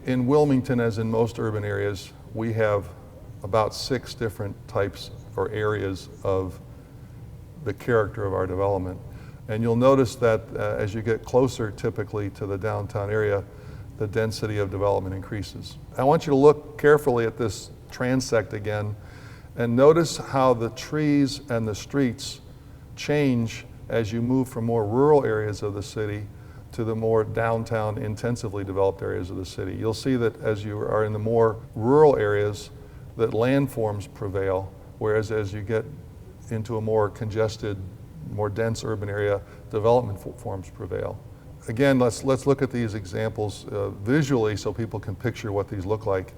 In Wilmington, as in most urban areas, we have about 6 different types or areas of the character of our development. And you'll notice that as you get closer typically to the downtown area, the density of development increases. I want you to look carefully at this transect again and notice how the trees and the streets change as you move from more rural areas of the city to the more downtown, intensively developed areas of the city. You'll see that as you are in the more rural areas, that landforms prevail, whereas as you get into a more congested, more dense urban area, development forms prevail. Again, let's look at these examples visually so people can picture what these look like.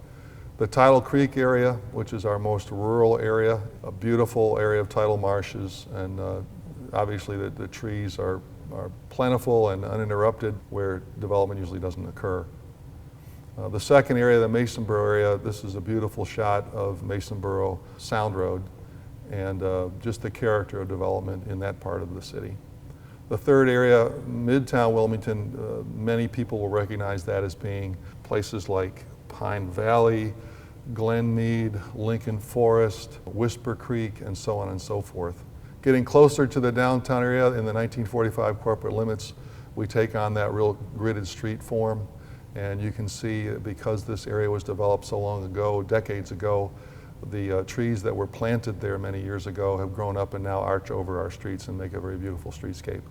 The Tidal Creek area, which is our most rural area, a beautiful area of tidal marshes, and obviously the trees are plentiful and uninterrupted, where development usually doesn't occur. The second area, the Masonboro area, this is a beautiful shot of Masonboro Sound Road and just the character of development in that part of the city. The third area, Midtown Wilmington, many people will recognize that as being places like Pine Valley, Glenmead, Lincoln Forest, Whisper Creek, and so on and so forth. Getting closer to the downtown area in the 1945 corporate limits, we take on that real gridded street form. And you can see, because this area was developed so long ago, decades ago, the trees that were planted there many years ago have grown up and now arch over our streets and make a very beautiful streetscape.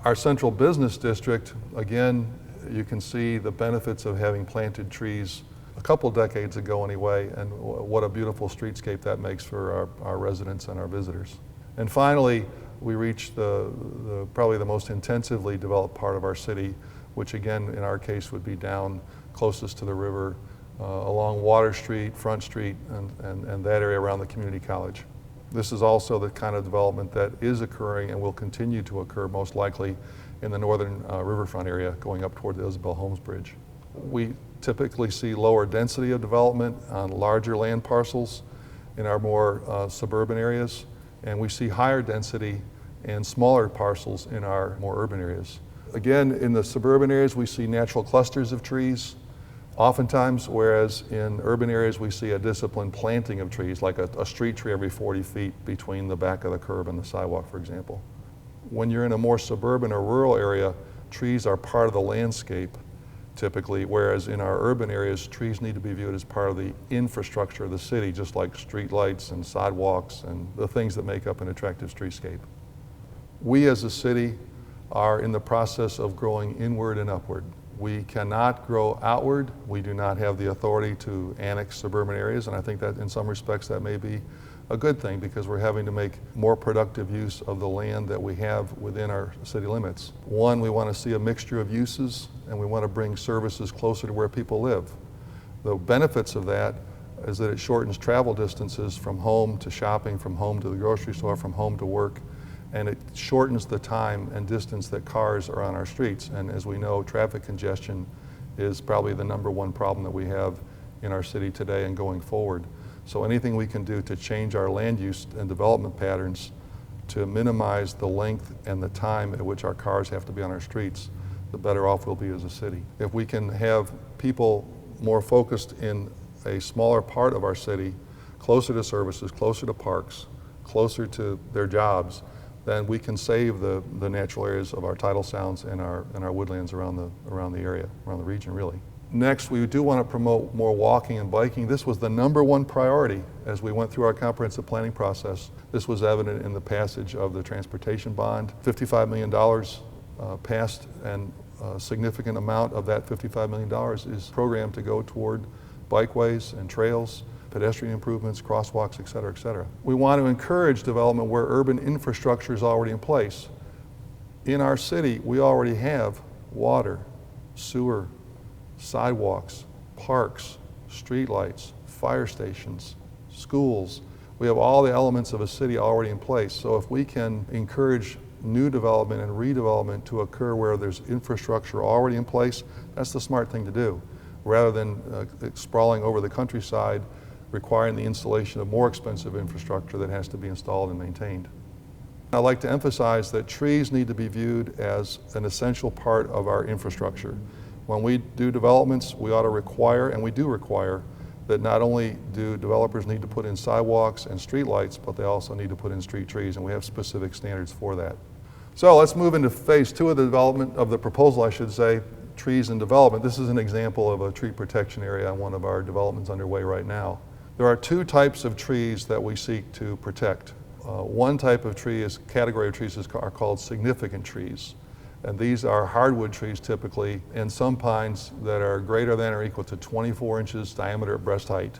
Our central business district, again, you can see the benefits of having planted trees a couple decades ago anyway, and what a beautiful streetscape that makes for our residents and our visitors. And finally, we reach probably the most intensively developed part of our city, which again, in our case, would be down closest to the river, along Water Street, Front Street, and that area around the community college. This is also the kind of development that is occurring and will continue to occur most likely in the northern riverfront area going up toward the Isabel Holmes Bridge. We typically see lower density of development on larger land parcels in our more suburban areas, and we see higher density and smaller parcels in our more urban areas. Again, in the suburban areas, we see natural clusters of trees, oftentimes, whereas in urban areas, we see a disciplined planting of trees, like a street tree every 40 feet between the back of the curb and the sidewalk, for example. When you're in a more suburban or rural area, trees are part of the landscape, typically, whereas in our urban areas, trees need to be viewed as part of the infrastructure of the city, just like street lights and sidewalks and the things that make up an attractive streetscape. We as a city are in the process of growing inward and upward. We cannot grow outward. We do not have the authority to annex suburban areas, and I think that in some respects that may be a good thing, because we're having to make more productive use of the land that we have within our city limits. One, we want to see a mixture of uses, and we want to bring services closer to where people live. The benefits of that is that it shortens travel distances from home to shopping, from home to the grocery store, from home to work, and it shortens the time and distance that cars are on our streets. And as we know, traffic congestion is probably the #1 problem that we have in our city today and going forward. So anything we can do to change our land use and development patterns to minimize the length and the time at which our cars have to be on our streets, the better off we'll be as a city. If we can have people more focused in a smaller part of our city, closer to services, closer to parks, closer to their jobs, then we can save the natural areas of our tidal sounds and our woodlands around the area, around the region, really. Next, we do want to promote more walking and biking. This was the #1 priority as we went through our comprehensive planning process. This was evident in the passage of the transportation bond. $55 million passed, and a significant amount of that $55 million is programmed to go toward bikeways and trails, pedestrian improvements, crosswalks, et cetera, et cetera. We want to encourage development where urban infrastructure is already in place. In our city, we already have water, sewer, sidewalks, parks, streetlights, fire stations, schools. We have all the elements of a city already in place. So if we can encourage new development and redevelopment to occur where there's infrastructure already in place, that's the smart thing to do, rather than sprawling over the countryside, requiring the installation of more expensive infrastructure that has to be installed and maintained. I'd like to emphasize that trees need to be viewed as an essential part of our infrastructure. When we do developments, we ought to require, and we do require, that not only do developers need to put in sidewalks and streetlights, but they also need to put in street trees, and we have specific standards for that. So let's move into phase 2 of the development, of the proposal, I should say, trees and development. This is an example of a tree protection area on one of our developments underway right now. There are 2 types of trees that we seek to protect. One type of tree is, category of trees are called significant trees. And these are hardwood trees typically, and some pines that are greater than or equal to 24 inches diameter at breast height.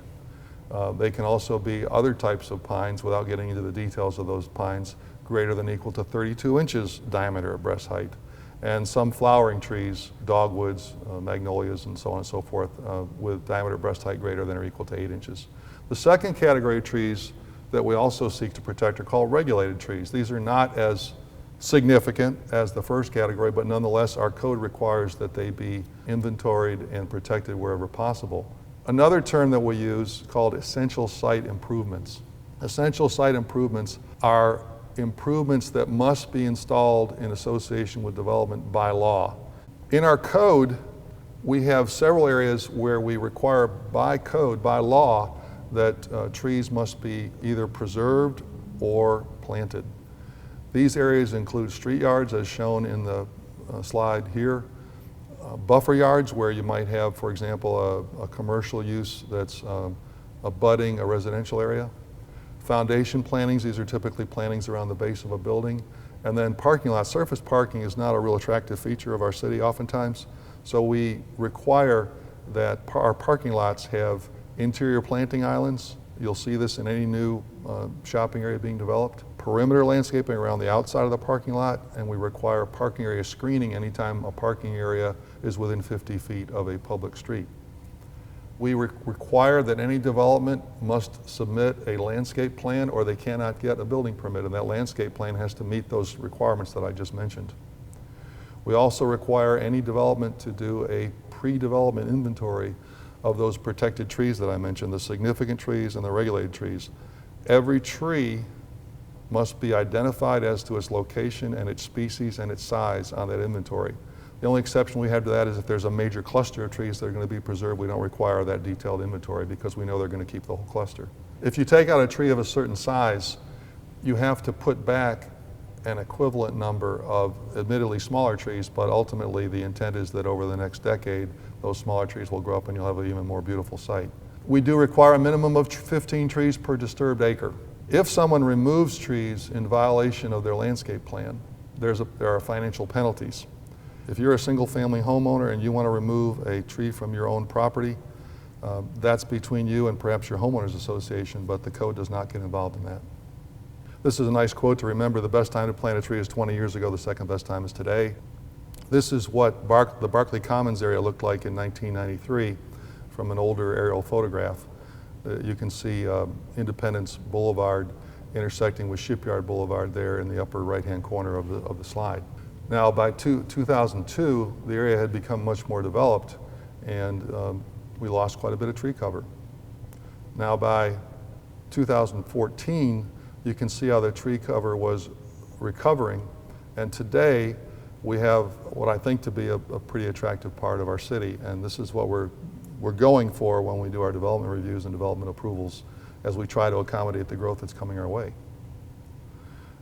They can also be other types of pines, without getting into the details of those pines, greater than or equal to 32 inches diameter at breast height. And some flowering trees, dogwoods, magnolias, and so on and so forth, with diameter breast height greater than or equal to 8 inches. The second category of trees that we also seek to protect are called regulated trees. These are not as significant as the first category, but nonetheless our code requires that they be inventoried and protected wherever possible. Another term that we use called essential site improvements. Essential site improvements are improvements that must be installed in association with development by law. In our code, we have several areas where we require by code, by law, that trees must be either preserved or planted. These areas include street yards, as shown in the slide here, buffer yards where you might have, for example, a commercial use that's abutting a residential area. Foundation plantings, these are typically plantings around the base of a building. And then parking lots. Surface parking is not a real attractive feature of our city oftentimes, so we require that our parking lots have interior planting islands. You'll see this in any new shopping area being developed. Perimeter landscaping around the outside of the parking lot, and we require parking area screening anytime a parking area is within 50 feet of a public street. We require that any development must submit a landscape plan or they cannot get a building permit, and that landscape plan has to meet those requirements that I just mentioned. We also require any development to do a pre-development inventory of those protected trees that I mentioned, the significant trees and the regulated trees. Every tree must be identified as to its location and its species and its size on that inventory. The only exception we have to that is if there's a major cluster of trees that are going to be preserved, we don't require that detailed inventory because we know they're going to keep the whole cluster. If you take out a tree of a certain size, you have to put back an equivalent number of admittedly smaller trees, but ultimately the intent is that over the next decade, those smaller trees will grow up and you'll have an even more beautiful site. We do require a minimum of 15 trees per disturbed acre. If someone removes trees in violation of their landscape plan, there are financial penalties. If you're a single-family homeowner and you want to remove a tree from your own property, that's between you and perhaps your homeowners association, but the code does not get involved in that. This is a nice quote to remember. The best time to plant a tree is 20 years ago. The second best time is today. This is what the Barclay Commons area looked like in 1993 from an older aerial photograph. You can see Independence Boulevard intersecting with Shipyard Boulevard there in the upper right-hand corner of the slide. Now, by 2002, the area had become much more developed, and we lost quite a bit of tree cover. Now, by 2014, you can see how the tree cover was recovering, and today we have what I think to be a pretty attractive part of our city, and this is what we're going for when we do our development reviews and development approvals as we try to accommodate the growth that's coming our way.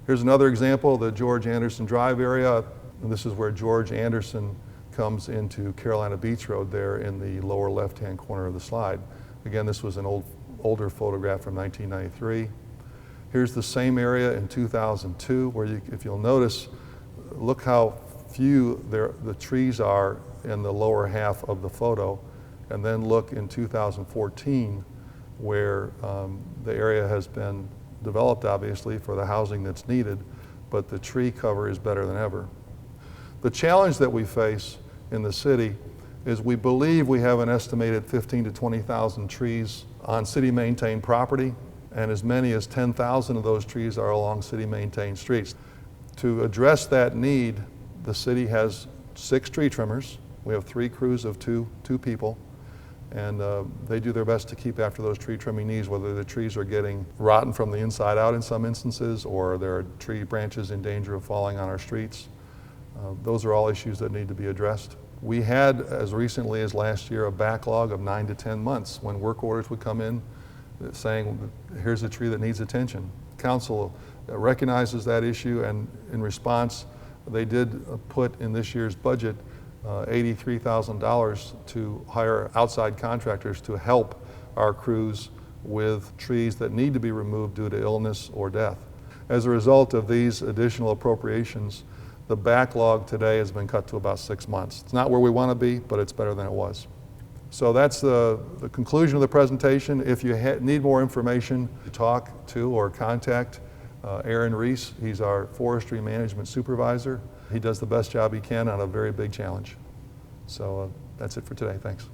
Here's another example, the George Anderson Drive area. And this is where George Anderson comes into Carolina Beach Road there in the lower left-hand corner of the slide. Again, this was an older photograph from 1993. Here's the same area in 2002 where if you'll notice, look how few the trees are in the lower half of the photo. And then look in 2014 where the area has been developed obviously for the housing that's needed, but the tree cover is better than ever. The challenge that we face in the city is we believe we have an estimated 15,000 to 20,000 trees on city maintained property, and as many as 10,000 of those trees are along city maintained streets. To address that need, the city has 6 tree trimmers. We have 3 crews of two people. And they do their best to keep after those tree trimming needs, whether the trees are getting rotten from the inside out in some instances, or there are tree branches in danger of falling on our streets. Those are all issues that need to be addressed. We had, as recently as last year, a backlog of 9 to 10 months when work orders would come in saying, here's a tree that needs attention. Council recognizes that issue, and in response, they did put in this year's budget $83,000 to hire outside contractors to help our crews with trees that need to be removed due to illness or death. As a result of these additional appropriations, the backlog today has been cut to about 6 months. It's not where we want to be, but it's better than it was. So that's the conclusion of the presentation. If you need more information, talk to or contact Aaron Reese. He's our forestry management supervisor. He does the best job he can on a very big challenge. So that's it for today. Thanks.